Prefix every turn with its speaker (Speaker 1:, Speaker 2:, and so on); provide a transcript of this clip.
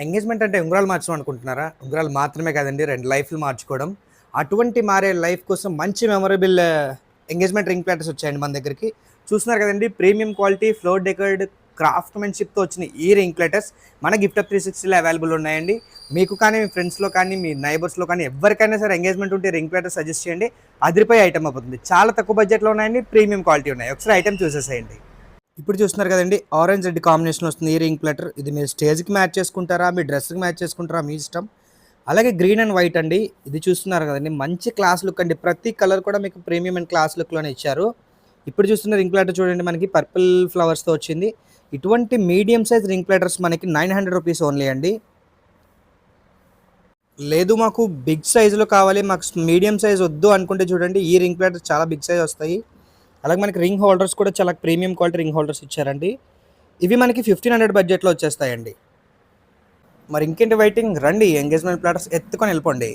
Speaker 1: Engagement అంటే ఉంగరాలు మార్చడం అనుకుంటున్నారా? ఉంగరాలు మాత్రమే కాదండి, 2 లైఫ్‌లు మార్చుకోవడం. అటువంటి మారే లైఫ్ కోసం మంచి మెమరబుల్ ఎంగేజ్మెంట్ రింగ్ ప్లాటర్స్ వచ్చాయండి మన దగ్గరికి. చూస్తున్నారు కదండీ, ప్రీమియం క్వాలిటీ ఫ్లోర్ డెకర్డ్ క్రాఫ్ట్‌మెన్‌షిప్‌తో వచ్చిన ఈ రింగ్ ప్లాటర్స్ మన గిఫ్ట్ అప్ 360లో అవైలబుల్ ఉన్నాయండి. మీకు కానీ, మీ ఫ్రెండ్స్‌లో కానీ, మీ నైబర్స్‌లో కానీ ఎవరికైనా సరే ఎంగేజ్మెంట్ ఉంటే రింగ్ ప్లాటర్ సజెస్ట్ చేయండి. అదిరిపోయే ఐటెమ్ అవుతుంది. చాలా తక్కువ బడ్జెట్‌లో ఉన్నాయండి, ప్రీమియం క్వాలిటీ ఉన్నాయి. ఒకసారి ఐటెమ్ చూసేసేయండి. ఇప్పుడు చూస్తున్నారు కదండి, ఆరెంజ్ రెడ్ కాంబినేషన్ వస్తుంది ఈ రింగ్ ప్లాటర్. ఇది మీరు స్టేజ్కి మ్యాచ్ చేసుకుంటారా, మీ డ్రెస్కి మ్యాచ్ చేసుకుంటారా, మీ ఇష్టం. అలాగే గ్రీన్ అండ్ వైట్ అండి, ఇది చూస్తున్నారు కదండి, మంచి క్లాస్ లుక్ అండి. ప్రతి కలర్ కూడా మీకు ప్రీమియం అండ్ క్లాస్ లుక్లోనే ఇచ్చారు. ఇప్పుడు చూస్తున్న రింగ్ ప్లాటర్ చూడండి, మనకి పర్పుల్ ఫ్లవర్స్తో వచ్చింది. ఇటువంటి మీడియం సైజ్ రింగ్ ప్లాటర్స్ మనకి 900 రూపీస్ ఓన్లీ అండి. లేదు మాకు బిగ్ సైజులో కావాలి, మాకు మీడియం సైజ్ వద్దు అనుకుంటే చూడండి, ఈ రింగ్ ప్లాటర్స్ చాలా బిగ్ సైజ్ వస్తాయి. అలాగే మనకి రింగ్ హోల్డర్స్ కూడా చాలా ప్రీమియం క్వాలిటీ రింగ్ హోల్డర్స్ ఇచ్చారండి. ఇవి మనకి 1500 బడ్జెట్లో వచ్చేస్తాయండి. మరి ఇంకేంటి వెయిటింగ్, రండి ఎంగేజ్మెంట్ ప్లాటర్స్ ఎత్తుకొని వెళ్ళిపోండి.